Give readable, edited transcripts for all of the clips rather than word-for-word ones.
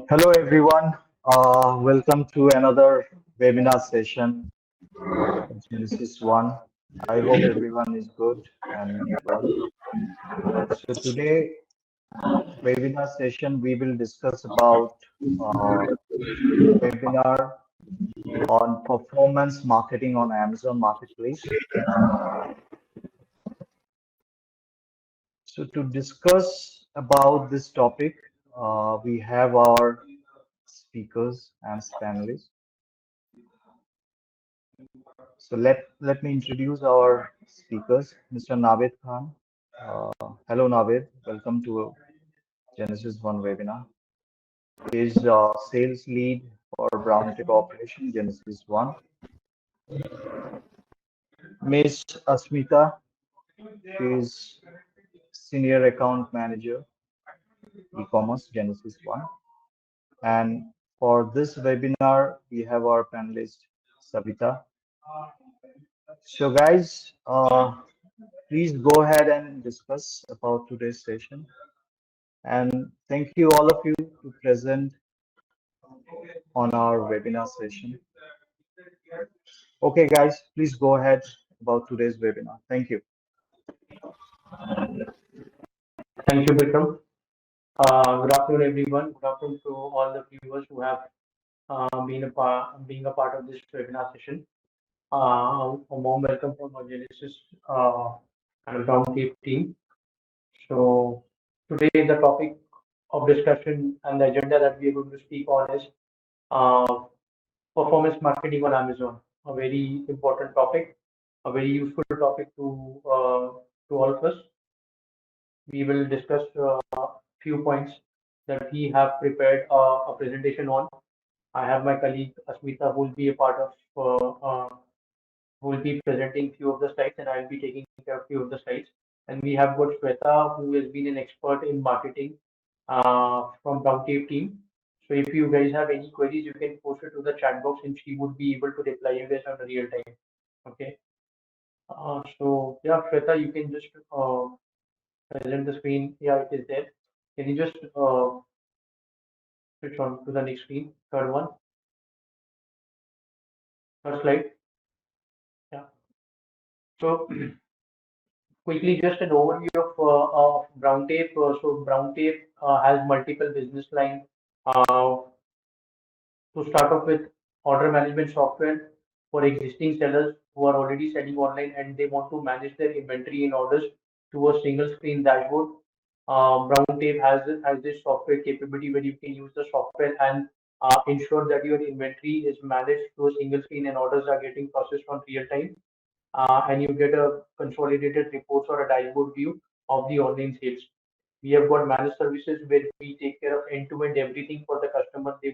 Hello everyone. Welcome to another webinar session of Genesis One. I hope everyone is good and well. So today webinar session we will discuss about webinar on performance marketing on Amazon Marketplace. So to discuss about this topic, we have our speakers and panelists. So let me introduce our speakers, Mr. Naved Khan. Hello, Naved. Welcome to Genesis One webinar. He is sales lead for Browntape operation Genesis One. Miss Asmita, she is senior account manager, e-commerce Genesis One. And for this webinar, we have our panelist Savita. So, guys, please go ahead and discuss about today's session. And thank you all of you to present on our webinar session. Okay, guys, please go ahead about today's webinar. Thank you. Thank you, Bikram. Good afternoon, everyone. Good afternoon to all the viewers who have being a part of this webinar session. A warm welcome from our Genesis and Browntape team. So today the topic of discussion and the agenda that we are going to speak on is uh, performance marketing on Amazon. A very important topic, a very useful topic to all of us. We will discuss few points that we have prepared a presentation on. I have my colleague Asmita who will be a part of who will be presenting few of the slides, and I will be taking care of few of the slides. And we have got Shveta, who has been an expert in marketing from Browntape team. So if you guys have any queries, you can post it to the chat box, and she would be able to reply you guys on the real time. Okay. So yeah, Shweta, you can just present the screen. Yeah, it is there. Can you just switch on to the next screen? Third one, third slide. Yeah. So quickly, just an overview of Browntape. So Browntape has multiple business lines. To start off with, order management software for existing sellers who are already selling online and they want to manage their inventory and orders to a single screen dashboard. Browntape has this software capability where you can use the software and ensure that your inventory is managed to a single screen and orders are getting processed on real time. And you get a consolidated reports or a dashboard view of the online sales. We have got managed services where we take care of end-to-end everything for the customer. They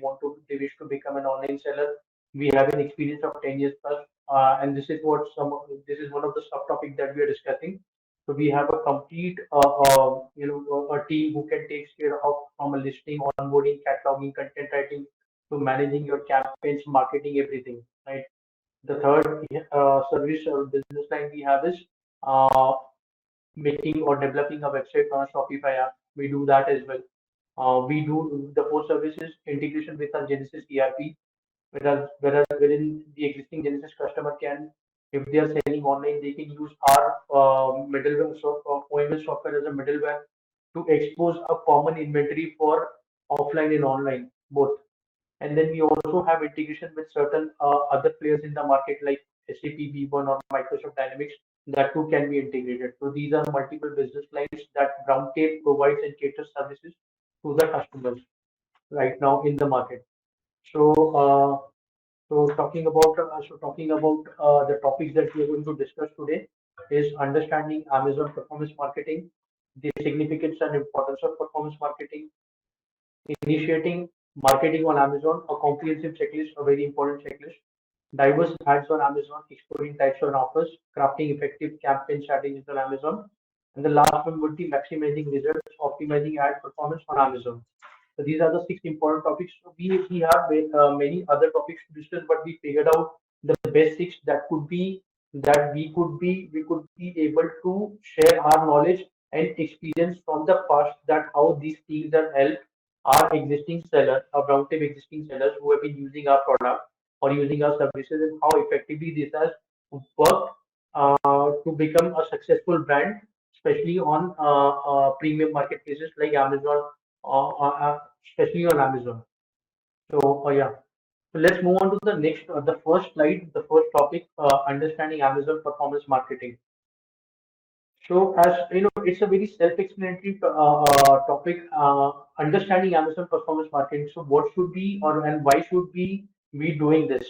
wish to become an online seller. We have an experience of 10 years plus, and this is one of the subtopics that we are discussing. So we have a complete, a team who can take care of from a listing, onboarding, cataloging, content writing, to managing your campaigns, marketing, everything. Right. The third service or business line we have is uh, making or developing a website on a Shopify app. We do that as well. We do the fourth services integration with our Genesis ERP, whereas wherein the existing Genesis customer can, if they are selling online, they can use our middleware OMS software as a middleware to expose a common inventory for offline and online both. And then we also have integration with certain other players in the market like SAP B1 or Microsoft Dynamics that too can be integrated. So these are multiple business lines that Browntape provides and caters services to the customers right now in the market. So, talking about the topics that we are going to discuss today is understanding Amazon performance marketing, the significance and importance of performance marketing, initiating marketing on Amazon, a comprehensive checklist, a very important checklist, diverse ads on Amazon, exploring types of offers, crafting effective campaign strategies on Amazon, and the last one would be maximizing results, optimizing ad performance on Amazon. So these are the six important topics. So we have many other topics to discuss, but we figured out the best six that could be that we could be able to share our knowledge and experience from the past that how these things are helped our existing seller, our Browntape existing sellers who have been using our product or using our services, and how effectively this has worked to become a successful brand, especially on premium marketplaces like Amazon, especially on Amazon. So yeah. So let's move on to the next, the first slide, the first topic, understanding Amazon performance marketing. So, as you know, it's a very self-explanatory topic. Understanding Amazon performance marketing. So, what should be or and why should we be doing this?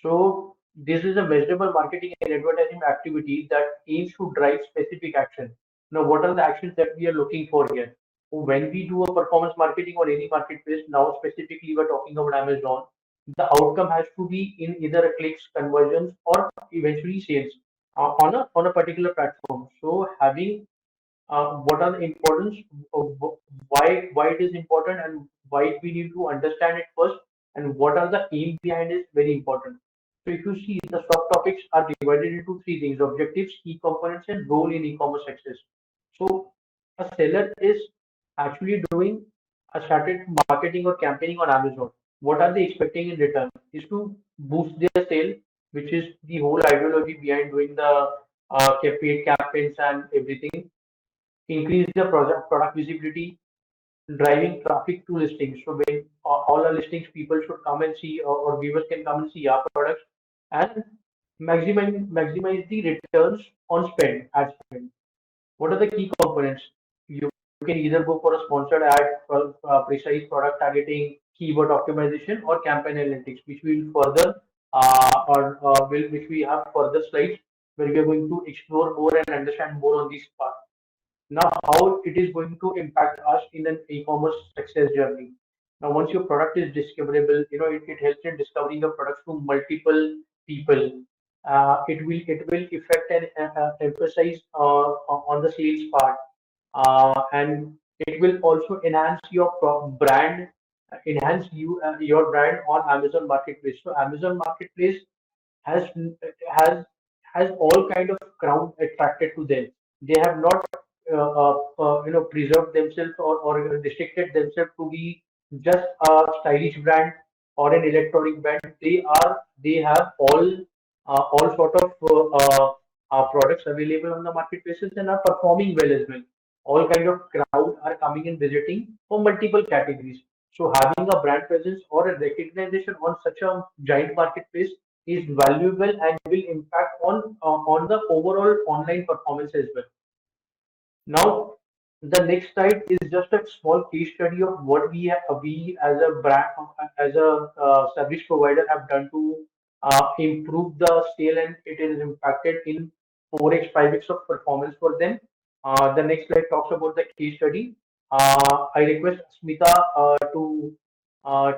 So, this is a measurable marketing and advertising activity that aims to drive specific action. Now, what are the actions that we are looking for here? When we do a performance marketing on any marketplace, now specifically we're talking about Amazon, the outcome has to be in either clicks, conversions, or eventually sales on a particular platform. So having what are the importance of why it is important and why we need to understand it first, and what are the aim behind it is very important. So if you see, the subtopics are divided into three things: objectives, key components, and role in e-commerce success. So a seller is actually doing a started marketing or campaigning on Amazon. What are they expecting in return? Is to boost their sale, which is the whole ideology behind doing the paid campaigns and everything. Increase the product visibility, driving traffic to listings. So when all our listings, people should come and see, or viewers can come and see our products, and maximize the returns on spend, ad spend. What are the key components? You can either go for a sponsored ad, precise product targeting, keyword optimization, or campaign analytics, which we will further which we have further slides where we are going to explore more and understand more on this part. Now, how it is going to impact us in an e-commerce success journey. Now, once your product is discoverable, it helps in discovering your products to multiple people. It will affect and emphasize on the sales part, and it will also enhance your brand, enhance your brand on Amazon Marketplace. So Amazon Marketplace has has has all kind of crowd attracted to them. They have not preserved themselves, or restricted themselves to be just a stylish brand or an electronic brand. They have all sort of products available on the marketplaces and are performing well as well. All kind of crowd are coming and visiting for multiple categories. So having a brand presence or a recognition on such a giant marketplace is valuable and will impact on the overall online performance as well. Now, the next slide is just a small case study of what we as a brand, as a service provider, have done to improve the sale, and it is impacted in 4x, 5x of performance for them. The next slide talks about the case study. I request Asmita to uh,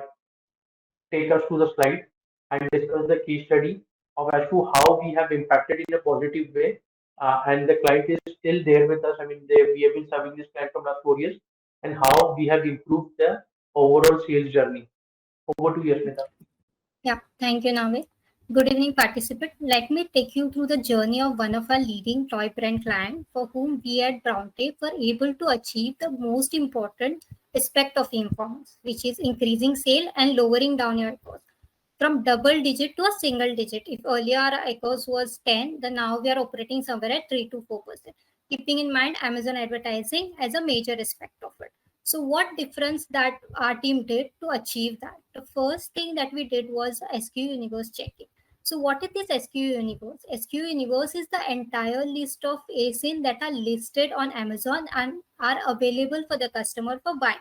take us to the slide and discuss the case study of as to how we have impacted in a positive way. And the client is still there with us. I mean, we have been serving this client from last 4 years, and how we have improved the overall sales journey. Over to you, Asmita. Yeah, thank you, Naved. Good evening, participant. Let me take you through the journey of one of our leading toy brand clients for whom we at Browntape were able to achieve the most important aspect of e-commerce, which is increasing sale and lowering down your cost from double digit to a single digit. If earlier our echoes was 10, then now we are operating somewhere at 3 to 4%, keeping in mind Amazon advertising as a major aspect of it. So what difference that our team did to achieve that? The first thing that we did was SKU universe checking. So what is this SKU universe? SKU universe is the entire list of ASIN that are listed on Amazon and are available for the customer for buying.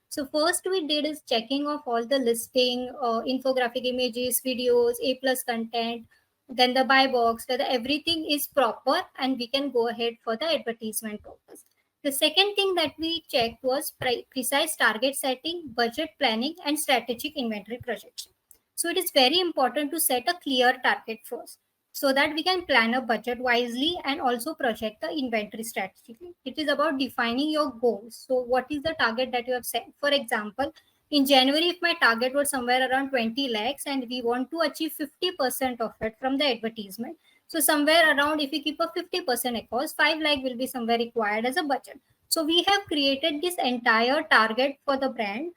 So first we did is checking of all the listing, infographic images, videos, A plus content, then the buy box, whether everything is proper and we can go ahead for the advertisement purpose. The second thing that we checked was precise target setting, budget planning, and strategic inventory projection. So it is very important to set a clear target first so that we can plan a budget wisely and also project the inventory strategically. It is about defining your goals. So, what is the target that you have set? For example, in January, if my target was somewhere around 20 lakhs and we want to achieve 50% of it from the advertisement, so somewhere around, if we keep a 50% cost, 5 lakh will be somewhere required as a budget. So we have created this entire target for the brand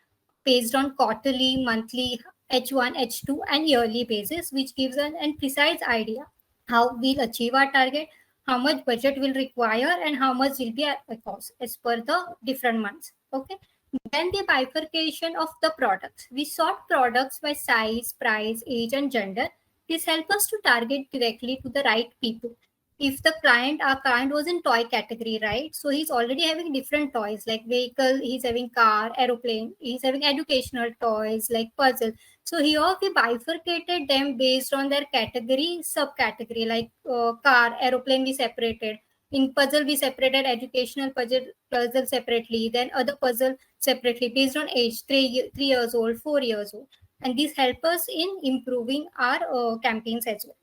based on quarterly, monthly, H1, H2, and yearly basis, which gives an precise idea how we'll achieve our target, how much budget will require, and how much will be our cost as per the different months. Okay. Then the bifurcation of the products. We sort products by size, price, age, and gender. This helps us to target directly to the right people. If our client was in toy category, right? So he's already having different toys like vehicle, he's having car, aeroplane, he's having educational toys like puzzle. So here we bifurcated them based on their category, subcategory, like car, aeroplane we separated. In puzzle, we separated educational puzzle separately, then other puzzle separately based on age, 3 years old, 4 years old. And this help us in improving our campaigns as well.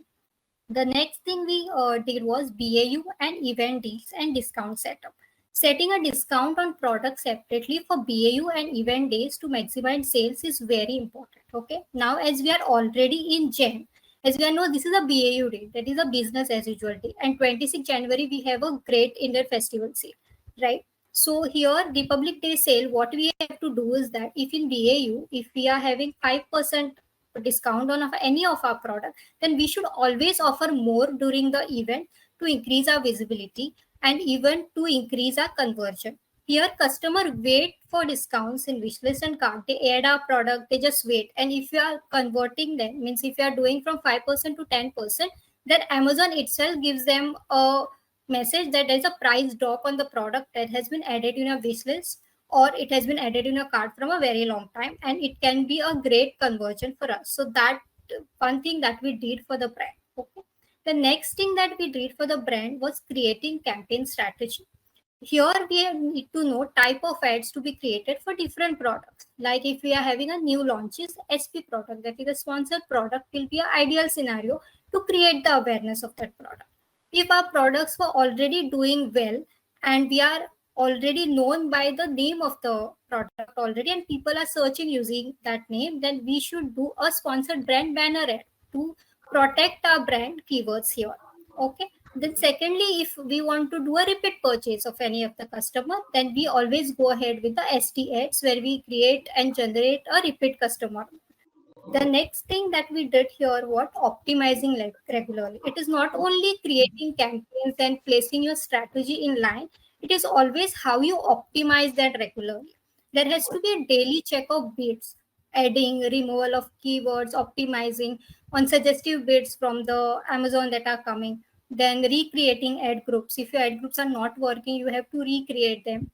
The next thing we did was BAU and event deals and discount setup. Setting a discount on products separately for BAU and event days to maximize sales is very important. Okay. Now, as we are already in Jan, as we know, this is a BAU day, that is a business as usual day. And 26 January, we have a great Indian festival sale, right? So here, Republic Day sale, what we have to do is that if in BAU, if we are having 5% discount on any of our product, then we should always offer more during the event to increase our visibility and even to increase our conversion. Here, customer wait for discounts in wishlist and cart. They add our product, they just wait. And if you are converting them, means if you are doing from 5% to 10%, then Amazon itself gives them a message that there is a price drop on the product that has been added in a wishlist or it has been added in a cart from a very long time, and it can be a great conversion for us. So that one thing that we did for the brand. Okay. The next thing that we did for the brand was creating campaign strategy. Here we need to know type of ads to be created for different products. Like if we are having a new launches SP product, that is a sponsored product, will be an ideal scenario to create the awareness of that product. If our products were already doing well and we are already known by the name of the product already and people are searching using that name, then we should do a sponsored brand banner ad to protect our brand keywords here. Okay. Then secondly, if we want to do a repeat purchase of any of the customer, then we always go ahead with the ST ads where we create and generate a repeat customer. The next thing that we did here was optimizing regularly. It is not only creating campaigns and placing your strategy in line, it is always how you optimize that regularly. There has to be a daily check of bids, adding, removal of keywords, optimizing on suggestive bids from the Amazon that are coming, then recreating ad groups. If your ad groups are not working, you have to recreate them,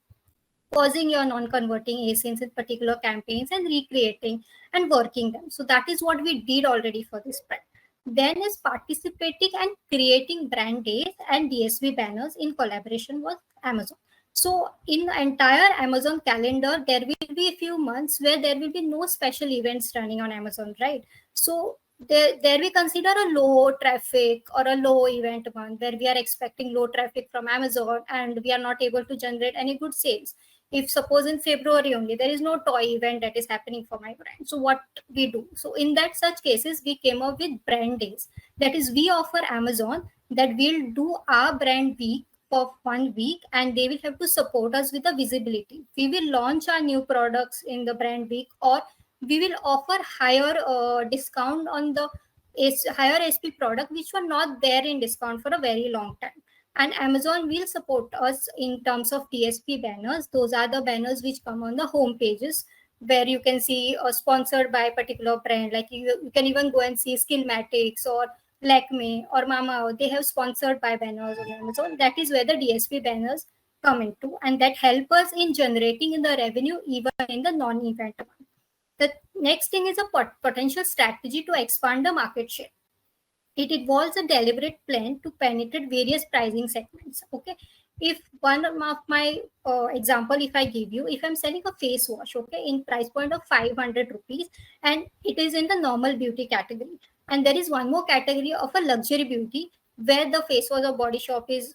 pausing your non-converting ASINs in particular campaigns and recreating and working them. So that is what we did already for this brand. Then is participating and creating brand days and DSB banners in collaboration with Amazon. So in the entire Amazon calendar, there will be a few months where there will be no special events running on Amazon, right? So there we consider a low traffic or a low event month where we are expecting low traffic from Amazon and we are not able to generate any good sales. If suppose in February only there is no toy event that is happening for my brand, so what we do? So in that such cases, we came up with brand days. That is, we offer Amazon that we'll do our brand week for 1 week and they will have to support us with the visibility. We will launch our new products in the brand week, or we will offer higher discount on the higher SP product which were not there in discount for a very long time. And Amazon will support us in terms of DSP banners. Those are the banners which come on the home pages where you can see sponsored by a particular brand. Like you can even go and see Skillmatics or Lakme or Mama. They have sponsored by banners on Amazon. That is where the DSP banners come into, and that help us in generating the revenue even in the non-event one. The next thing is a potential strategy to expand the market share. It involves a deliberate plan to penetrate various pricing segments. Okay. If one of my example, if I give you, if I'm selling a face wash, okay, in price point of 500 rupees, and it is in the normal beauty category, and there is one more category of a luxury beauty where the face wash or body shop is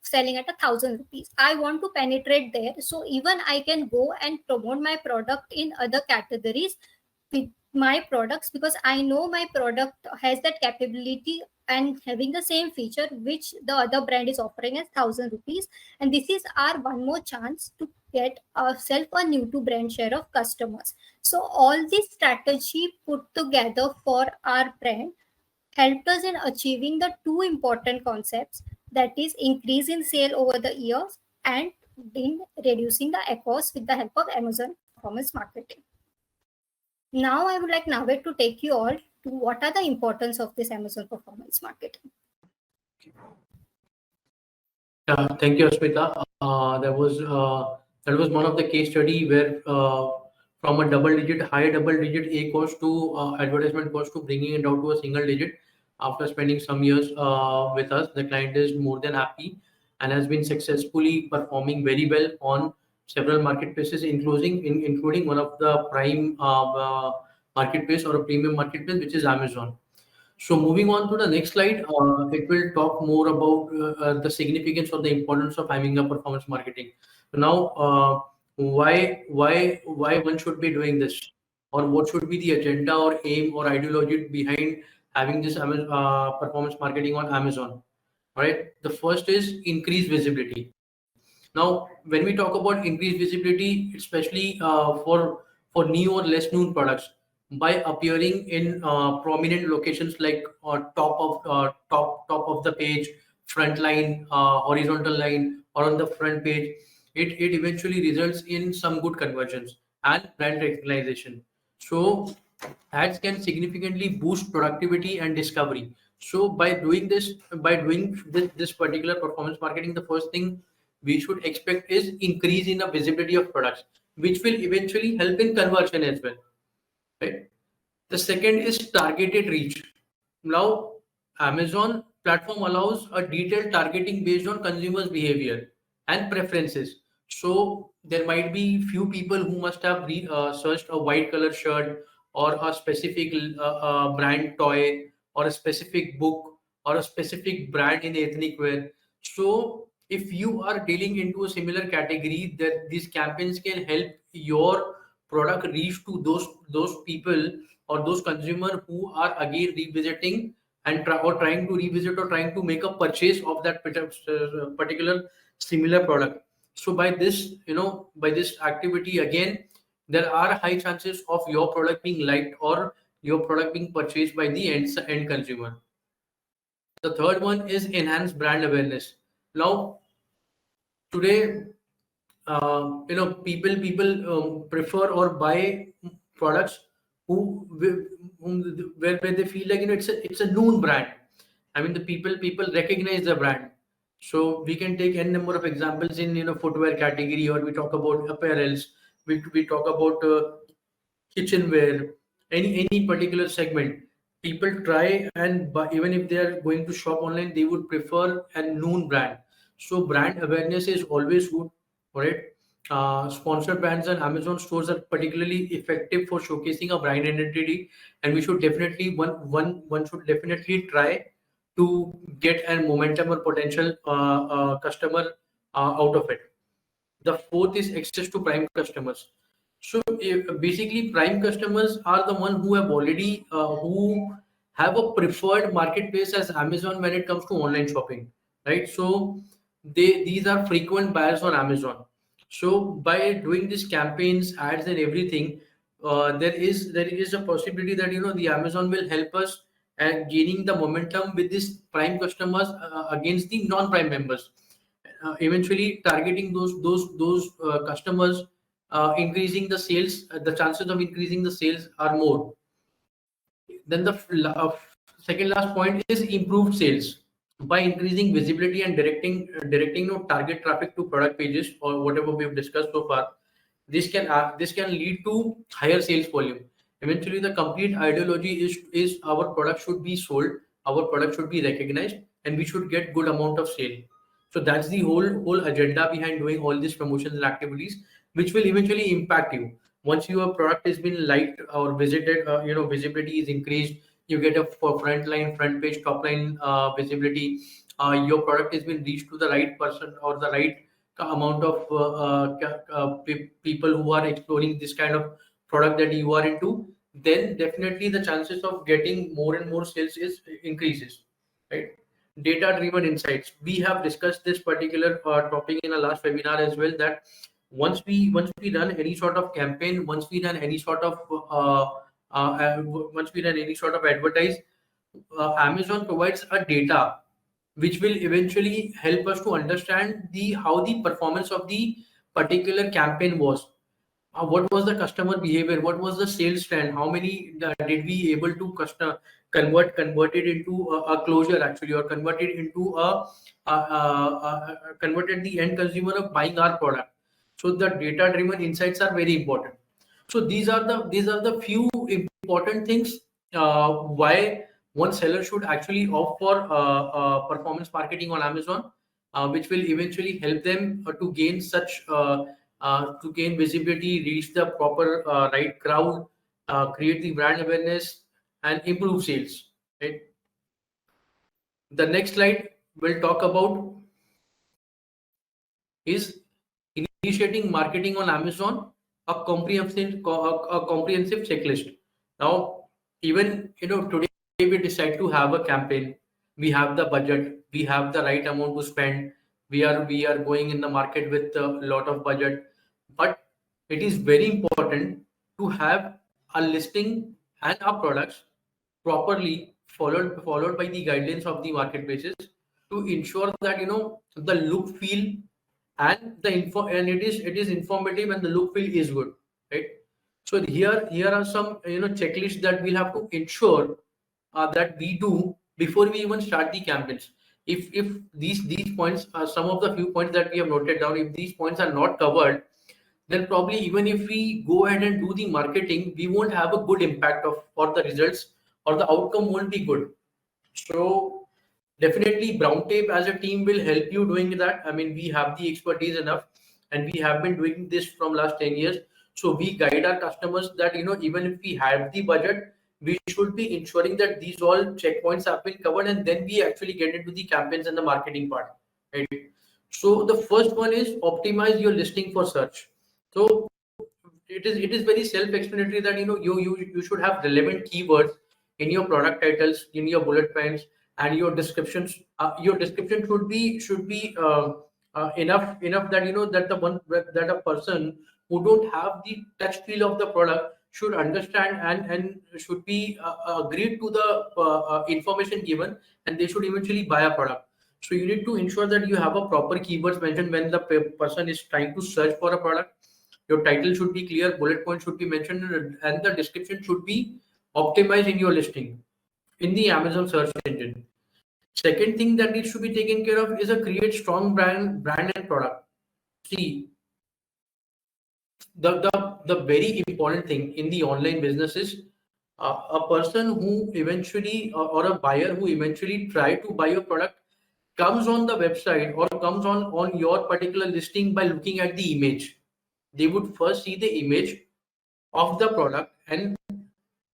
selling at 1,000 rupees. I want to penetrate there, so even I can go and promote my product in other categories with my products because I know my product has that capability and having the same feature which the other brand is offering as 1,000 rupees. And this is our one more chance to get ourselves a new to brand share of customers. So all this strategy put together for our brand helped us in achieving the two important concepts, that is increase in sale over the years and in reducing the cost with the help of Amazon performance marketing. Now I would like Naved to take you all to what are the importance of this Amazon performance marketing. Thank you, Asmita. That was one of the case study where from a high double digit A cost to advertisement cost to bringing it down to a single digit. After spending some years with us, the client is more than happy and has been successfully performing very well on several marketplaces, including one of the prime marketplace or a premium marketplace, which is Amazon. So moving on to the next slide, it will talk more about the significance or the importance of having a performance marketing. Now, why one should be doing this, or what should be the agenda or aim or ideology behind having this performance marketing on Amazon? All right, the first is increased visibility. Now, when we talk about increased visibility, especially for new or less known products, by appearing in prominent locations like top of the page, front line, horizontal line, or on the front page, it eventually results in some good conversions and brand recognition. So ads can significantly boost productivity and discovery. So by doing this particular performance marketing, the first thing we should expect is increase in the visibility of products, which will eventually help in conversion as well, right? The second is targeted reach. Now, Amazon platform allows a detailed targeting based on consumers' behavior and preferences. So there might be few people who must have searched a white color shirt or a specific brand toy or a specific book or a specific brand in ethnic wear. So if you are dealing into a similar category, that these campaigns can help your product reach to those people or those consumer who are again revisiting and trying to revisit or trying to make a purchase of that particular similar product. So by this, by this activity, again, there are high chances of your product being liked or your product being purchased by the end consumer. The third one is enhanced brand awareness. Now, today, people prefer or buy products where they feel like it's a known brand. I mean, the people recognize the brand. So we can take n number of examples in footwear category, or we talk about apparels, we talk about kitchenware, any particular segment. People try and buy, even if they are going to shop online, they would prefer a known brand. So brand awareness is always good, right? Sponsored brands and Amazon stores are particularly effective for showcasing a brand identity, and we should definitely one should definitely try to get a momentum or potential customer out of it. The fourth is access to prime customers. So basically, prime customers are the one who have already who have a preferred marketplace as Amazon when it comes to online shopping, right? So these are frequent buyers on Amazon. So by doing these campaigns, ads, and everything, there is a possibility that the Amazon will help us at gaining the momentum with these prime customers against the non-prime members, eventually targeting those customers, increasing the sales. The chances of increasing the sales are more. Then the second last point is improved sales. By increasing visibility and directing target traffic to product pages or whatever we have discussed so far, this can lead to higher sales volume. Eventually, the complete ideology is our product should be sold, our product should be recognized, and we should get good amount of sale. So that's the whole agenda behind doing all these promotions and activities, which will eventually impact you. Once your product has been liked or visited, visibility is increased, you get a front line, front page, top line visibility. Your product has been reached to the right person or the right amount of people who are exploring this kind of product that you are into. then definitely the chances of getting more and more sales increases, right? Data driven insights, we have discussed this particular topic in a last webinar as well, that once we run any sort of campaign, once we run any sort of once we run any sort of advertise, Amazon provides a data which will eventually help us to understand the how the performance of the particular campaign was. What was the customer behavior, what was the sales trend, how many did we able to convert it into a closure actually, or convert it into converted the end consumer of buying our product. So the data driven insights are very important. So these are the few important things why one seller should actually opt for performance marketing on Amazon, which will eventually help them to gain visibility, reach the proper right crowd, create the brand awareness, and improve sales. Right. The next slide will talk about is initiating marketing on Amazon, a comprehensive checklist. Now, even today we decide to have a campaign. We have the budget, we have the right amount to spend. We are going in the market with a lot of budget, but it is very important to have a listing and our products properly followed by the guidelines of the marketplaces, to ensure that the look, feel, and the info, and it is informative, and the look, feel is good, right? So here are some checklists that we'll have to ensure that we do before we even start the campaigns. If these points are some of the few points that we have noted down, if these points are not covered, then probably even if we go ahead and do the marketing, we won't have a good impact of for the results, or the outcome won't be good. So definitely Browntape as a team will help you doing that. I mean, we have the expertise enough, and we have been doing this from last 10 years. So we guide our customers that even if we have the budget, we should be ensuring that these all checkpoints have been covered, and then we actually get into the campaigns and the marketing part, right? So the first one is optimize your listing for search. So it is very self-explanatory that you should have relevant keywords in your product titles, in your bullet points, and your descriptions. Your description should be enough that that the one that a person who don't have the touch feel of the product should understand, and should be agreed to the information given, and they should eventually buy a product. So you need to ensure that you have a proper keywords mentioned when the person is trying to search for a product. Your title should be clear, bullet points should be mentioned, and the description should be optimized in your listing in the Amazon search engine. Second thing that needs to be taken care of is a create strong brand and product. See, the very important thing in the online business is a person who eventually, or a buyer who eventually try to buy your product, comes on the website or comes on your particular listing by looking at the image. They would first see the image of the product, and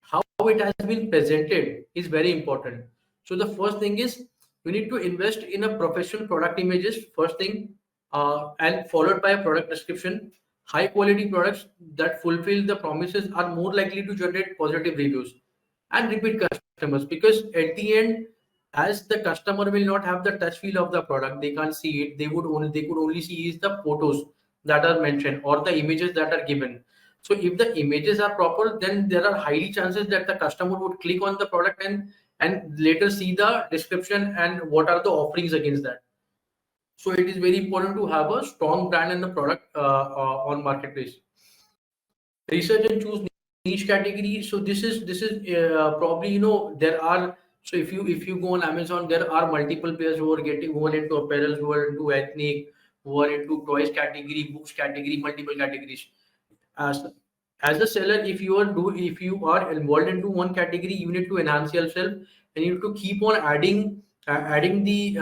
how it has been presented is very important. So the first thing is you need to invest in a professional product images first thing, and followed by a product description. High quality products that fulfill the promises are more likely to generate positive reviews and repeat customers, because at the end, as the customer will not have the touch feel of the product, they can't see it, they could only see is the photos that are mentioned or the images that are given. So if the images are proper, then there are highly chances that the customer would click on the product and later see the description and what are the offerings against that. So it is very important to have a strong brand and the product on marketplace. Research and choose niche category. So this is probably there are, so if you go on Amazon, there are multiple players who are into apparel, who are into ethnic, who are into toys category, books category, multiple categories. As a seller, if you are involved into one category, you need to enhance yourself, and you need to keep on adding the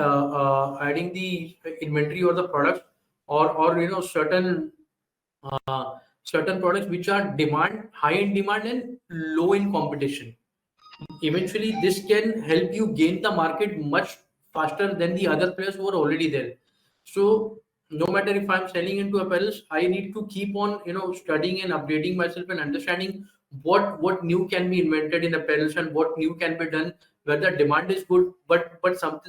inventory or the products, or certain products which are high in demand and low in competition. Eventually this can help you gain the market much faster than the other players who are already there. So no matter if I'm selling into apparels, I need to keep on studying and updating myself and understanding what new can be invented in apparels and what new can be done where the demand is good, but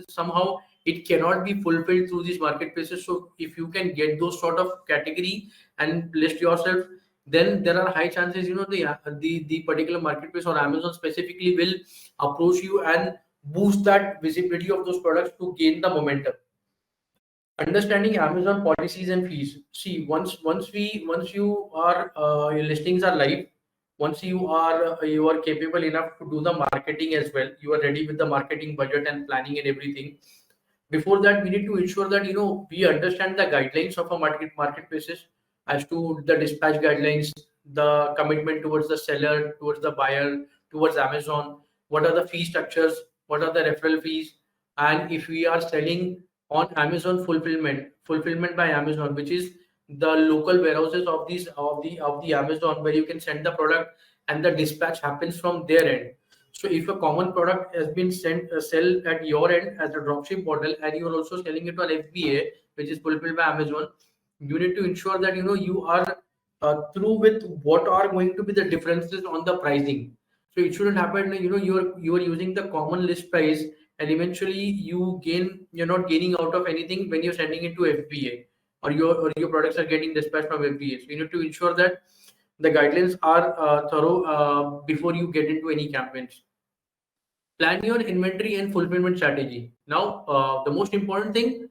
somehow it cannot be fulfilled through these marketplaces. So if you can get those sort of category and list yourself, then there are high chances, the particular marketplace or Amazon specifically will approach you and boost that visibility of those products to gain the momentum. Understanding Amazon policies and fees. See, once you are your listings are live, once you are capable enough to do the marketing as well, you are ready with the marketing budget and planning and everything. Before that, we need to ensure that we understand the guidelines of a marketplaces as to the dispatch guidelines, the commitment towards the seller, towards the buyer, towards Amazon. What are the fee structures? What are the referral fees? And if we are selling on Amazon fulfillment by Amazon, which is the local warehouses of these of the Amazon, where you can send the product and the dispatch happens from their end. So if a common product has been sent sell at your end as a dropship model, and you are also selling it on FBA, which is fulfilled by Amazon, you need to ensure that you are through with what are going to be the differences on the pricing. So it shouldn't happen. You are using the common list price, and eventually you're not gaining out of anything when you're sending it to FBA, or your products are getting dispatched from FBA. So you need to ensure that the guidelines are thorough before you get into any campaigns. Plan your inventory and fulfillment strategy. Now, the most important thing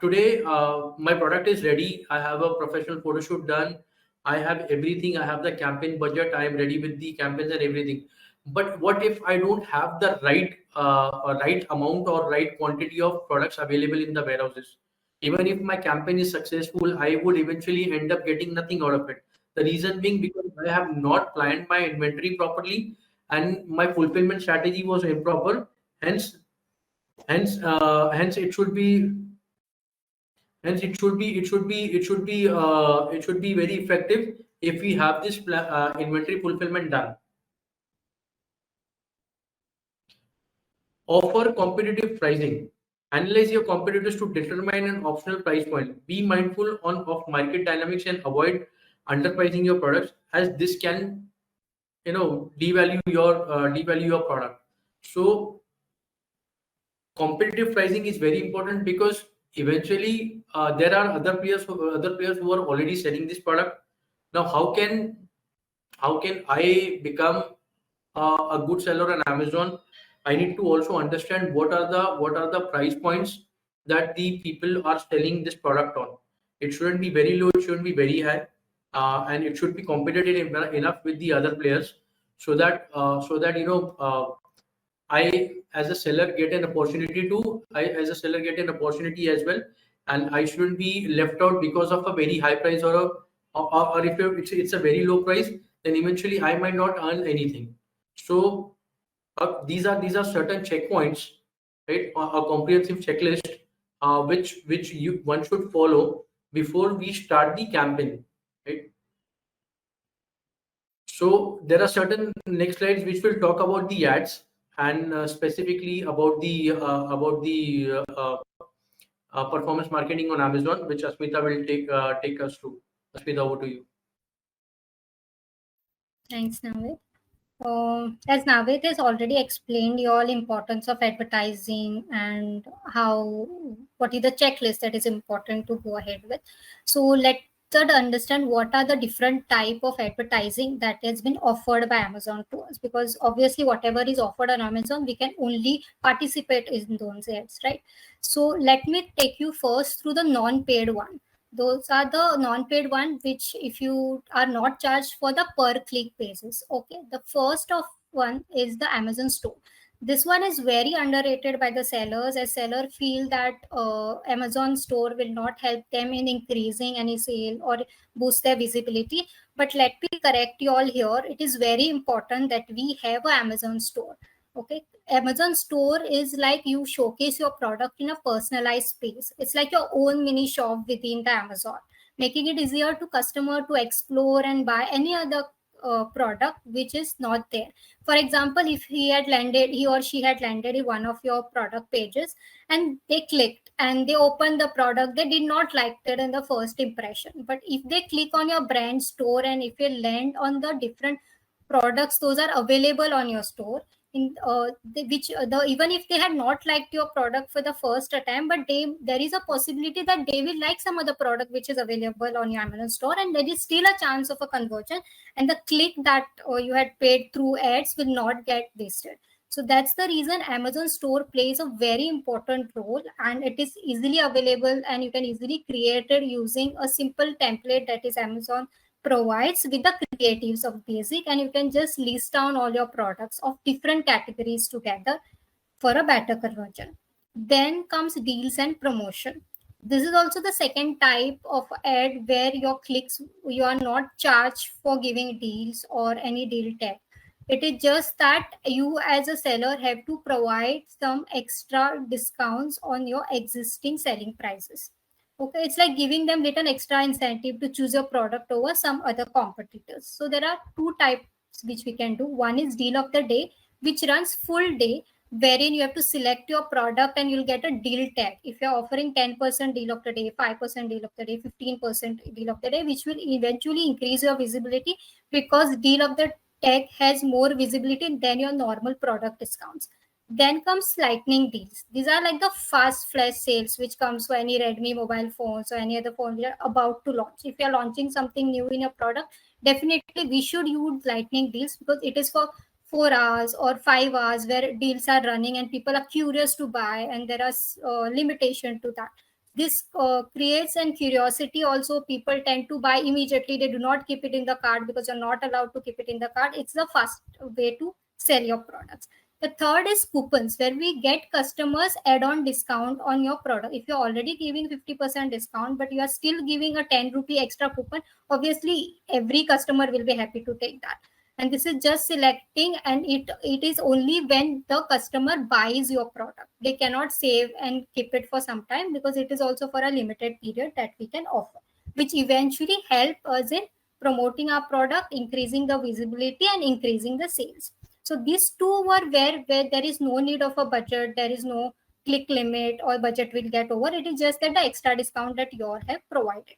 today, my product is ready. I have a professional photo shoot done. I have everything. I have the campaign budget. I am ready with the campaigns and everything. But what if I don't have the right amount or right quantity of products available in the warehouses? Even if my campaign is successful, I would eventually end up getting nothing out of it. The reason being because I have not planned my inventory properly and my fulfillment strategy was improper. Hence it should be it should be very effective if we have this inventory fulfillment done. Offer competitive pricing. Analyze your competitors to determine an optional price point. Be mindful of market dynamics and avoid underpricing your products, as this can devalue your product. So competitive pricing is very important, because eventually there are other players who are already selling this product. Now how can I become a good seller on Amazon? I need to also understand what are the price points that the people are selling this product on. It shouldn't be very low, it shouldn't be very high, and it should be competitive enough with the other players, so that I as a seller get an opportunity as well, and I shouldn't be left out because of a very high price, or if it's a very low price, then eventually I might not earn anything. So these are certain checkpoints, right? A comprehensive checklist which one should follow before we start the campaign, right? So there are certain next slides which will talk about the ads, and specifically about the performance marketing on Amazon, which Asmita will take us through. Asmita, over to you. Thanks, Naved. As Naved has already explained the all importance of advertising and what is the checklist that is important to go ahead with. So let's understand what are the different type of advertising that has been offered by Amazon to us, because obviously whatever is offered on Amazon, we can only participate in those ads, right? So let me take you first through the non-paid one. Those are the non-paid one, which if you are not charged for the per click basis. Okay, the first of one is the Amazon store. This one is very underrated by the sellers, as sellers feel that Amazon store will not help them in increasing any sale or boost their visibility. But let me correct you all here. It is very important that we have an Amazon store. Okay, Amazon store is like you showcase your product in a personalized space. It's like your own mini shop within the Amazon, making it easier to customer to explore and buy any other product which is not there. For example, if he or she had landed in one of your product pages and they clicked and they opened the product, they did not like it in the first impression. But if they click on your brand store and if you land on the different products those are available on your store, in even if they had not liked your product for the first attempt, but there is a possibility that they will like some other product which is available on your Amazon store, and there is still a chance of a conversion, and the click that you had paid through ads will not get wasted. So that's the reason Amazon store plays a very important role, and it is easily available, and you can easily create it using a simple template that is Amazon provides with the creatives of basic, and you can just list down all your products of different categories together for a better conversion. Then comes deals and promotion. This is also the second type of ad where your clicks, you are not charged for giving deals or any deal tag. It is just that you as a seller have to provide some extra discounts on your existing selling prices. Okay, it's like giving them little extra incentive to choose your product over some other competitors. So there are two types which we can do. One is deal of the day, which runs full day, wherein you have to select your product and you'll get a deal tag. If you're offering 10% deal of the day, 5% deal of the day, 15% deal of the day, which will eventually increase your visibility, because deal of the tag has more visibility than your normal product discounts. Then comes lightning deals. These are like the fast flash sales which comes for any Redmi mobile phones or any other phone we are about to launch. If you are launching something new in your product, definitely we should use lightning deals, because it is for 4 hours or 5 hours where deals are running and people are curious to buy, and there are limitation to that. This creates an curiosity also. People tend to buy immediately. They do not keep it in the cart because you're not allowed to keep it in the cart. It's the fast way to sell your products. The third is coupons, where we get customers add-on discount on your product. If you're already giving 50% discount, but you are still giving a 10 rupee extra coupon, obviously every customer will be happy to take that. And this is just selecting, and it is only when the customer buys your product. They cannot save and keep it for some time, because it is also for a limited period that we can offer, which eventually help us in promoting our product, increasing the visibility and increasing the sales. So these two were where there is no need of a budget, there is no click limit or budget will get over. It is just that the extra discount that you all have provided.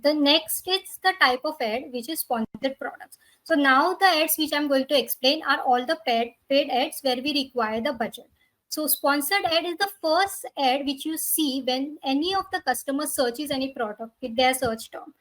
The next is the type of ad which is sponsored products. So now the ads which I'm going to explain are all the paid ads where we require the budget. So sponsored ad is the first ad which you see when any of the customers searches any product with their search term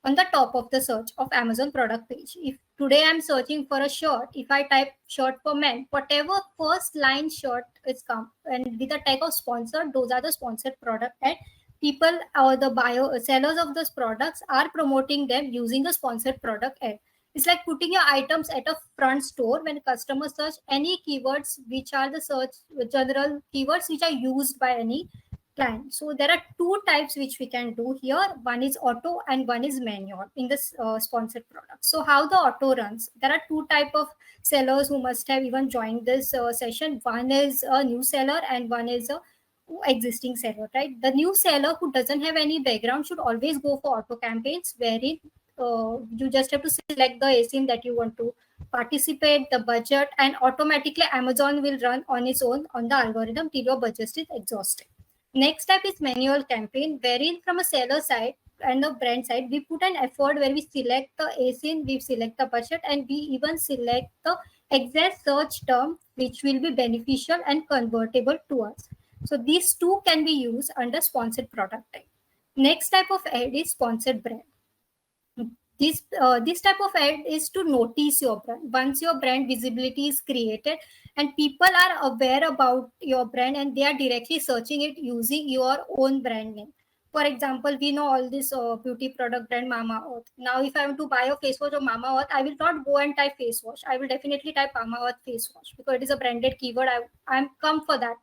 on the top of the search of Amazon product page. If today I'm searching for a shirt, if I type shirt for men, whatever first line shirt is come and with the tag of sponsored, those are the sponsored product ad. People or the sellers of those products are promoting them using the sponsored product ad. It's like putting your items at a front store when customers search any keywords which are the search general keywords which are used by any client. So there are two types which we can do here. One is auto and one is manual in this sponsored product. So how the auto runs? There are two type of sellers who must have even joined this session. One is a new seller and one is a existing seller, right? The new seller who doesn't have any background should always go for auto campaigns, wherein you just have to select the ASIN that you want to participate, the budget, and automatically Amazon will run on its own on the algorithm till your budget is exhausted. Next step is manual campaign, wherein from a seller side and the brand side, we put an effort where we select the ASIN, we select the budget, and we even select the exact search term which will be beneficial and convertible to us. So these two can be used under sponsored product type. Next type of ad is sponsored brand. This type of ad is to notice your brand. Once your brand visibility is created and people are aware about your brand and they are directly searching it using your own brand name. For example, we know all this beauty product brand Mama Earth. Now, if I want to buy a face wash of Mama Earth, I will not go and type face wash. I will definitely type Mama Earth face wash because it is a branded keyword. I'm come for that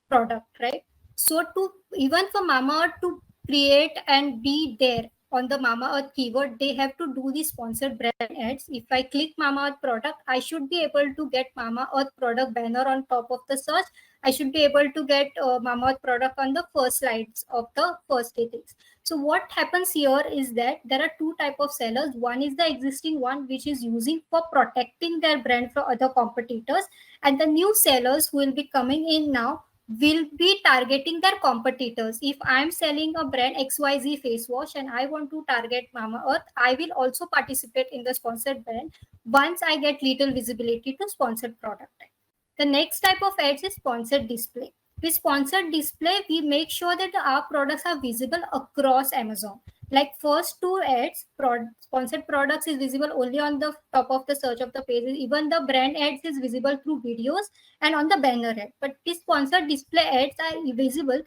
product, right? So to even for Mama Earth to create and be there on the Mama Earth keyword, they have to do the sponsored brand ads. If I click Mama Earth product, I should be able to get Mama Earth product banner on top of the search. I should be able to get Mama Earth product on the first slides of the first details. So what happens here is that there are two type of sellers. One is the existing one, which is using for protecting their brand from other competitors, and the new sellers who will be coming in now will be targeting their competitors. If I'm selling a brand XYZ face wash and I want to target Mama Earth, I will also participate in the sponsored brand once I get little visibility to sponsored product. The next type of ads is sponsored display. With sponsored display, we make sure that our products are visible across Amazon. Like first two ads, sponsored products is visible only on the top of the search of the pages. Even the brand ads is visible through videos and on the banner ad. But these sponsored display ads are visible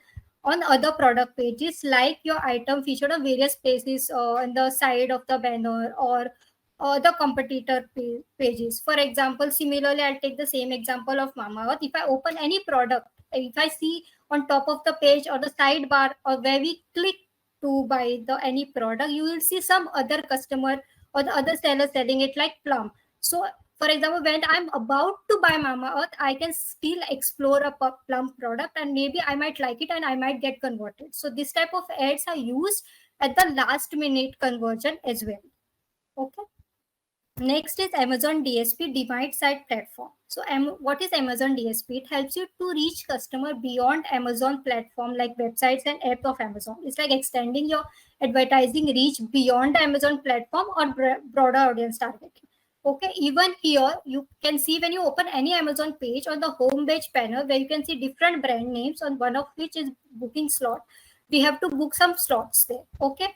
on other product pages, like your item featured on various places on the side of the banner or the competitor pages. For example, similarly, I'll take the same example of Mama Earth. If I open any product, if I see on top of the page or the sidebar or where we click to buy the any product, you will see some other customer or the other seller selling it like plum. So for example, when I'm about to buy Mama Earth, I can still explore a plum product and maybe I might like it and I might get converted. So this type of ads are used at the last minute conversion as well. Okay. Next is Amazon DSP, Demand Side Platform. So what is Amazon DSP? It helps you to reach customer beyond Amazon platform like websites and apps of Amazon. It's like extending your advertising reach beyond the Amazon platform or broader audience targeting. Okay, even here you can see when you open any Amazon page on the home page panel where you can see different brand names, on one of which is booking slot. We have to book some slots there. Okay,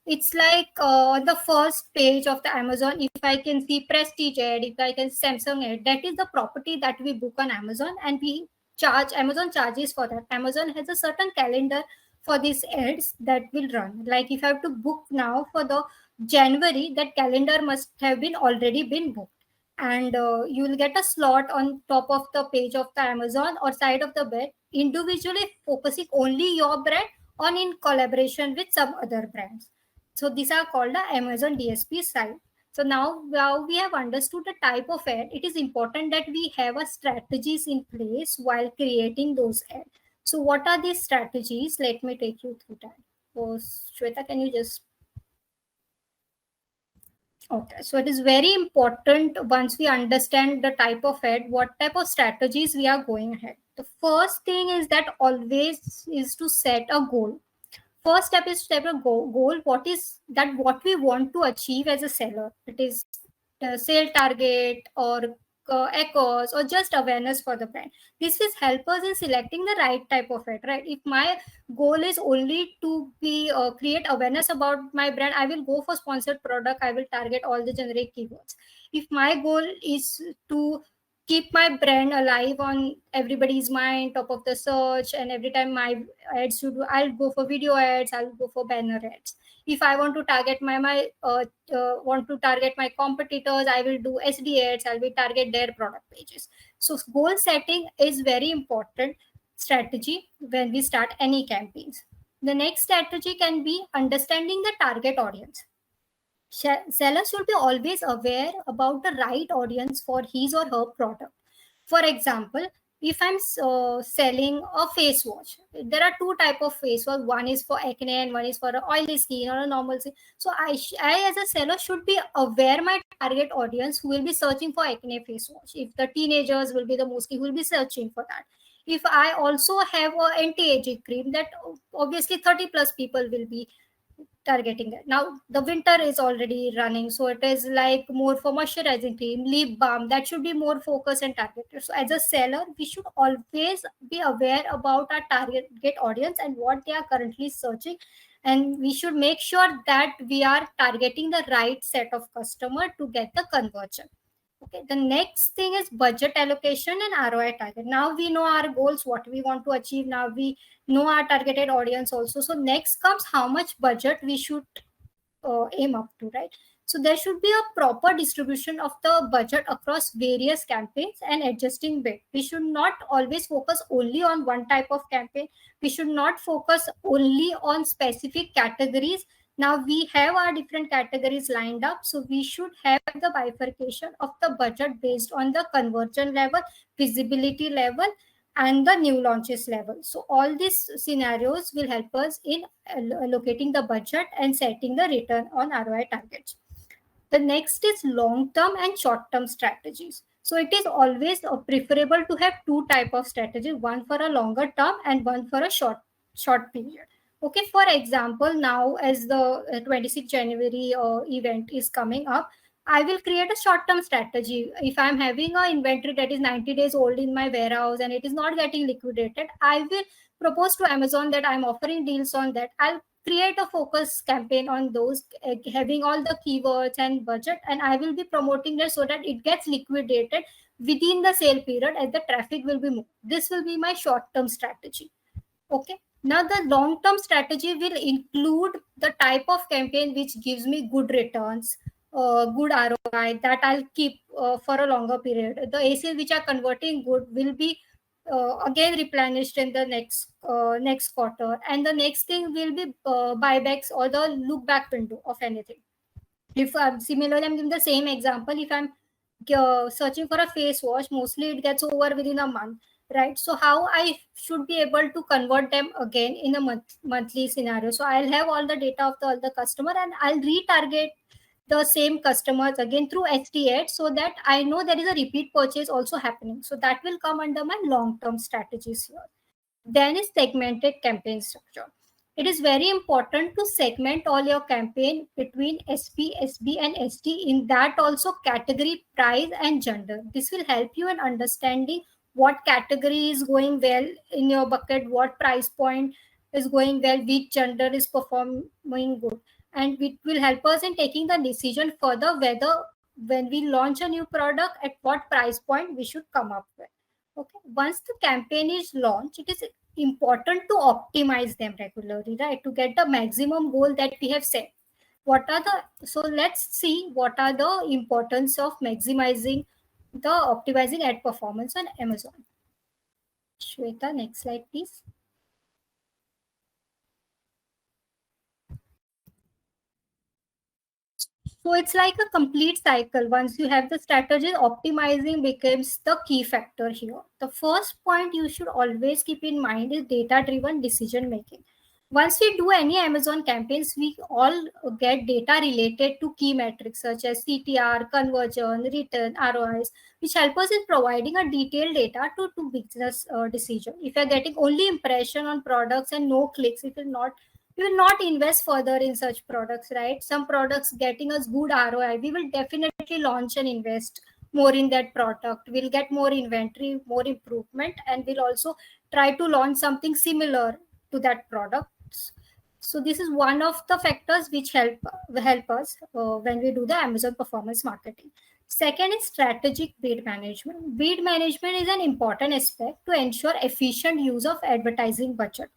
it's like on the first page of the Amazon, if I can see Prestige ad, if I can Samsung ad, that is the property that we book on Amazon, and we charge, Amazon charges for that. Amazon has a certain calendar for these ads that will run. Like if I have to book now for the January, that calendar must have been already been booked. And you will get a slot on top of the page of the Amazon or side of the bed, individually focusing only your brand on in collaboration with some other brands. So these are called the Amazon DSP site. So now we have understood the type of ad, it is important that we have a strategies in place while creating those ads. So what are these strategies? Let me take you through that. So Shweta, can you just... Okay, so it is very important once we understand the type of ad, what type of strategies we are going ahead. The first thing is that always is to set a goal. First step is to set a goal. What is that, what we want to achieve as a seller? It is sale target or echoes or just awareness for the brand. This is help us in selecting the right type of ad, right? If my goal is only to be create awareness about my brand, I will go for sponsored product. I will target all the generic keywords. If my goal is to keep my brand alive on everybody's mind, top of the search, and every time my ads should, I'll go for video ads, I'll go for banner ads. If I want to target want to target my competitors, I will do SD ads, I will target their product pages. So goal setting is very important strategy when we start any campaigns. The next strategy can be understanding the target audience. Sellers should be always aware about the right audience for his or her product. For example, if I'm selling a face wash, there are two type of face wash. One is for acne and one is for an oily skin or a normal skin. So I as a seller should be aware my target audience who will be searching for acne face wash. If the teenagers will be the mostly who will be searching for that. If I also have an anti-aging cream, that obviously 30 plus people will be targeting that. Now the winter is already running, so it is like more for moisturizing cream, lip balm, that should be more focused and targeted. So as a seller, we should always be aware about our target audience and what they are currently searching, and we should make sure that we are targeting the right set of customer to get the conversion. Okay, the next thing is budget allocation and ROI target. Now we know our goals, what we want to achieve. Now we know our targeted audience also. So next comes how much budget we should aim up to, right? So there should be a proper distribution of the budget across various campaigns and adjusting bit. We should not always focus only on one type of campaign. We should not focus only on specific categories. Now we have our different categories lined up, so we should have the bifurcation of the budget based on the conversion level, visibility level, and the new launches level. So all these scenarios will help us in allocating the budget and setting the return on ROI targets. The next is long-term and short-term strategies. So it is always preferable to have two type of strategy, one for a longer term and one for a short period. Okay, for example, now as the 26th January event is coming up, I will create a short term strategy. If I'm having a inventory that is 90 days old in my warehouse and it is not getting liquidated, I will propose to Amazon that I'm offering deals on that. I'll create a focus campaign on those, having all the keywords and budget, and I will be promoting that so that it gets liquidated within the sale period as the traffic will be moved. This will be my short term strategy. Okay, now the long term strategy will include the type of campaign which gives me good returns, good ROI that I'll keep for a longer period. The ACL which are converting good will be again replenished in the next quarter, and the next thing will be buybacks or the look back window of anything. If similarly, I'm giving the same example. If I'm searching for a face wash, mostly it gets over within a month, right? So how I should be able to convert them again in a monthly scenario? So I'll have all the data of all the customer, and I'll retarget the same customers again through ST8, so that I know there is a repeat purchase also happening. So that will come under my long term strategies here. Then is segmented campaign structure. It is very important to segment all your campaign between SP, SB, and ST. In that also category, price, and gender. This will help you in understanding what category is going well in your bucket, what price point is going well, which gender is performing good. And it will help us in taking the decision further whether when we launch a new product, at what price point we should come up with. Okay, once the campaign is launched, it is important to optimize them regularly, right, to get the maximum goal that we have set. What are the, so let's see what are the importance of maximizing the optimizing ad performance on Amazon. Shweta, next slide please. So it's like a complete cycle. Once you have the strategy, optimizing becomes the key factor here. The first point you should always keep in mind is data-driven decision making. Once we do any Amazon campaigns, we all get data related to key metrics such as CTR, conversion, return, ROIs, which help us in providing a detailed data to business decision. If you're getting only impression on products and no clicks, it will not, we will not invest further in such products, right? Some products getting us good ROI, we will definitely launch and invest more in that product. We'll get more inventory, more improvement, and we'll also try to launch something similar to that product. So this is one of the factors which help us when we do the Amazon performance marketing. Second is strategic bid management. Bid management is an important aspect to ensure efficient use of advertising budget.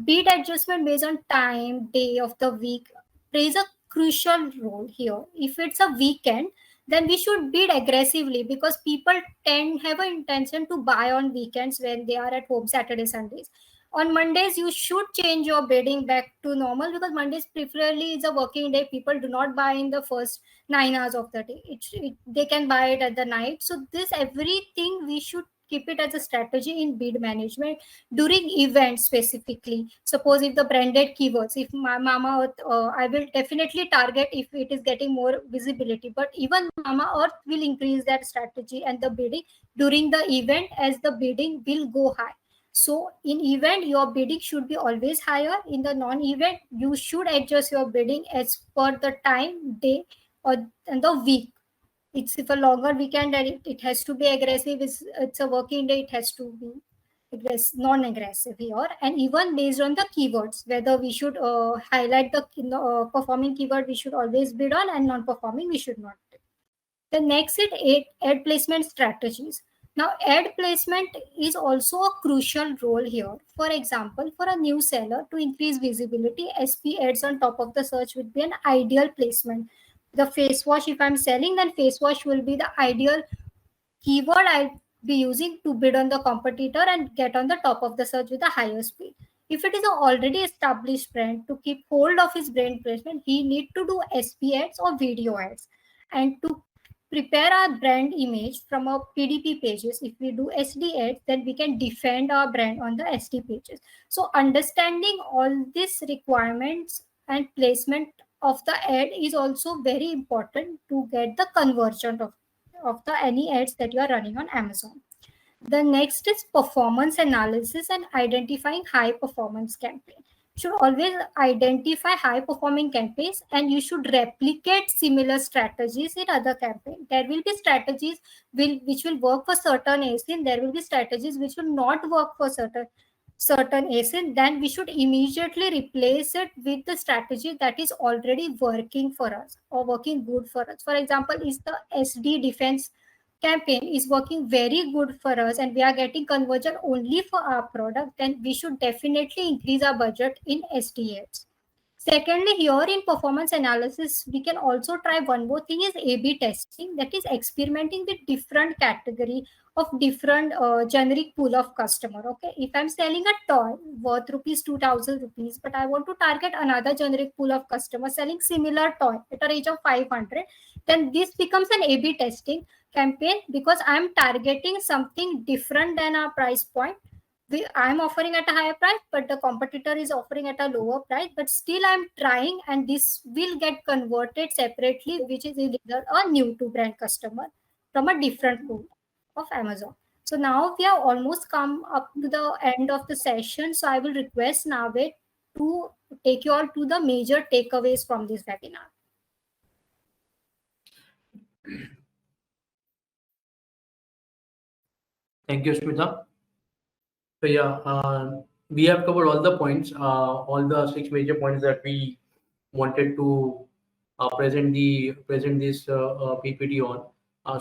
Bid adjustment based on time, day of the week plays a crucial role here. If it's a weekend, then we should bid aggressively because people tend have an intention to buy on weekends when they are at home, Saturday, Sundays. On Mondays, you should change your bidding back to normal because Mondays preferably is a working day. People do not buy in the first 9 hours of the day. They can buy it at the night. So this everything we should keep it as a strategy in bid management during events specifically. Suppose if the branded keywords, if my Mama Earth, I will definitely target if it is getting more visibility. But even Mama Earth will increase that strategy and the bidding during the event as the bidding will go high. So in event, your bidding should be always higher. In the non-event, you should adjust your bidding as per the time, day, or and the week. It's if a longer weekend, and it has to be aggressive. It's a working day, it has to be non-aggressive here. And even based on the keywords, whether we should highlight the performing keyword, we should always bid on, and non-performing, we should not. The next is ad placement strategies. Now, ad placement is also a crucial role here. For example, for a new seller to increase visibility, SP ads on top of the search would be an ideal placement. The face wash, if I'm selling, then face wash will be the ideal keyword I'll be using to bid on the competitor and get on the top of the search with a higher speed. If it is an already established brand, to keep hold of his brand placement, he need to do SP ads or video ads. And to prepare our brand image from our PDP pages, if we do SD ads, then we can defend our brand on the SD pages. So understanding all these requirements and placement of the ad is also very important to get the conversion of of the any ads that you are running on Amazon. The next is performance analysis and identifying high performance campaign. You should always identify high performing campaigns and you should replicate similar strategies in other campaigns. There will be strategies which will work for certain ASIN. There will be strategies which will not work for certain ASIN. Then we should immediately replace it with the strategy that is already working for us or working good for us. For example, is the SD defense campaign is working very good for us and we are getting conversion only for our product, then we should definitely increase our budget in SDAs. Secondly, here in performance analysis, we can also try one more thing is A/B testing, that is experimenting with different category of different generic pool of customer. Okay, if I'm selling a toy worth rupees 2,000 rupees, but I want to target another generic pool of customers selling similar toy at a range of 500, then this becomes an A/B testing campaign because I'm targeting something different than our price point. I'm offering at a higher price, but the competitor is offering at a lower price, but still I'm trying and this will get converted separately, which is either a new to brand customer from a different pool of Amazon. So now we have almost come up to the end of the session. So I will request Naved to take you all to the major takeaways from this webinar. Thank you, Shveta. So yeah, we have covered all the points, all the 6 major points that we wanted to present this PPT on.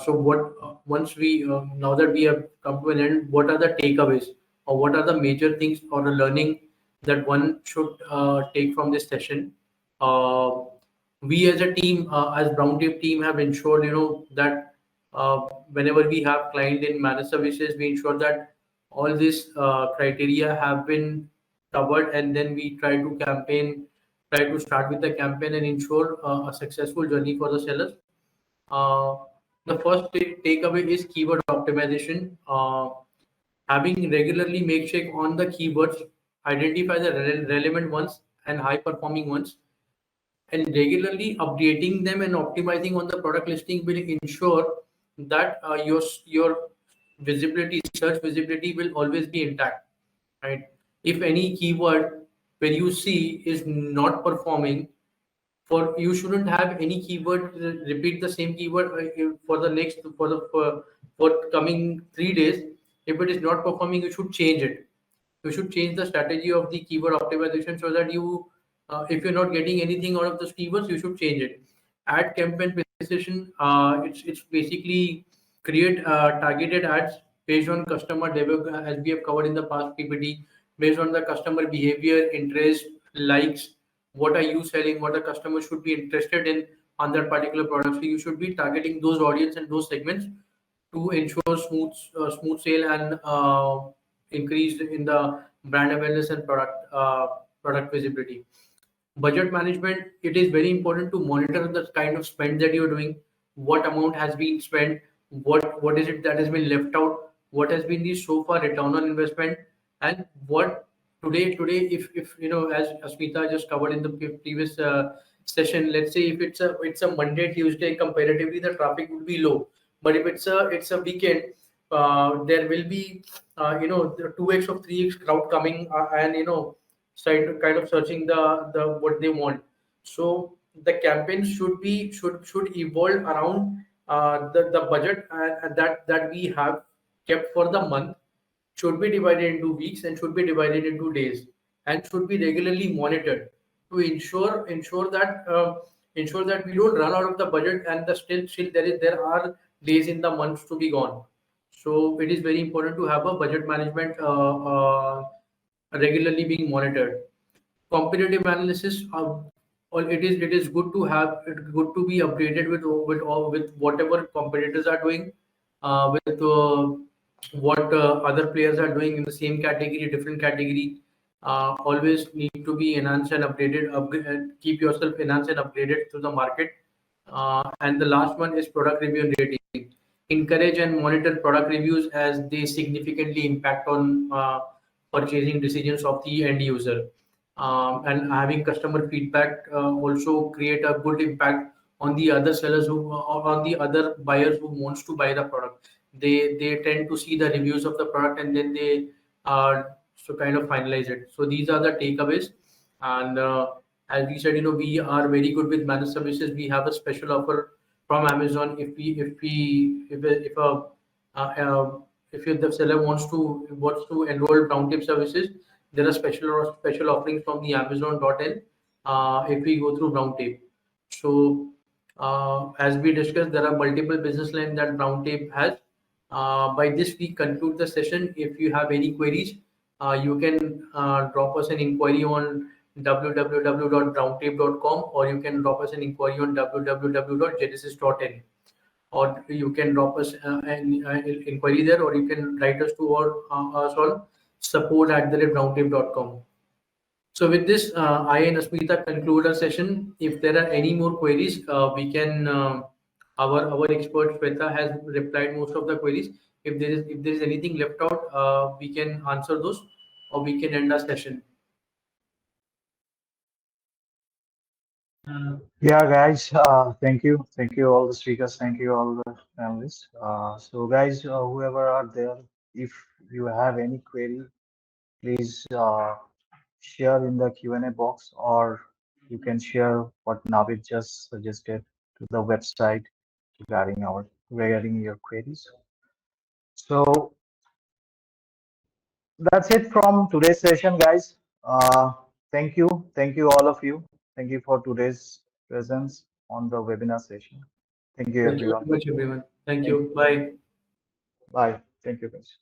So what once we now that we have come to an end, what are the takeaways or what are the major things or the learning that one should take from this session? We as a team, as Browntape team, have ensured that whenever we have client in managed services, we ensure that all these criteria have been covered, and then we try to start with the campaign and ensure a successful journey for the sellers. The first takeaway is keyword optimization. Having regularly make check on the keywords, identify the relevant ones and high performing ones, and regularly updating them and optimizing on the product listing will ensure that your visibility, search visibility, will always be intact, right? If any keyword where you see is not performing, for you shouldn't have any keyword repeat the same keyword for the next for coming 3 days. If it is not performing, you should change it. You should change the strategy of the keyword optimization so that you if you're not getting anything out of those keywords, you should change it. Ad campaign precision, it's basically create targeted ads based on customer demographic, as we have covered in the past PPT, based on the customer behavior, interest, likes, what are you selling, what a customer should be interested in on that particular product. So you should be targeting those audience and those segments to ensure smooth sale and increase in the brand awareness and product visibility. Budget management, it is very important to monitor the kind of spend that you're doing, what amount has been spent, what is it that has been left out, what has been the so far return on investment, and what today if as Asmita just covered in the previous session, let's say if it's a Monday, Tuesday, comparatively the traffic would be low, but if it's a weekend, there will be the 2x or 3x crowd coming and kind of searching the what they want. So the campaign should evolve around the budget that we have kept for the month, should be divided into weeks and should be divided into days, and should be regularly monitored to ensure that we don't run out of the budget and still there are days in the months to be gone. So it is very important to have a budget management regularly being monitored. Competitive analysis, it is good to have it good to be updated with whatever competitors are doing, with what other players are doing in the same category, different category. Always need to be enhanced and updated. Keep yourself enhanced and updated to the market. And the last one is product review and rating. Encourage and monitor product reviews as they significantly impact on purchasing decisions of the end user. And having customer feedback also create a good impact on the other sellers who or on the other buyers who wants to buy the product. They tend to see the reviews of the product and then they so kind of finalize it. So these are the takeaways. And as we said, we are very good with managed services. We have a special offer from Amazon. If the seller wants to enroll Browntape services, there are special offerings from the Amazon.in if we go through Browntape. So as we discussed, there are multiple business lines that Browntape has. By this, we conclude the session. If you have any queries, you can drop us an inquiry on www.browntape.com, or you can drop us an inquiry on www.genesis.in, or you can drop us an inquiry there, or you can write us to us on support@browntape.com. So with this, I and Asmita conclude our session. If there are any more queries, we can. Our expert Shveta has replied most of the queries. If there is anything left out, we can answer those, or we can end our session. Yeah, guys, thank you. Thank you, all the speakers. Thank you, all the panelists. So, guys, whoever are there, if you have any query, please share in the Q&A box, or you can share what Navid just suggested to the website regarding your queries. So that's it from today's session, guys. Thank you all of you. Thank you for today's presence on the webinar session. Thank you, Thank you very everyone. much, everyone. Thank you. Bye. Bye. Thank you, guys.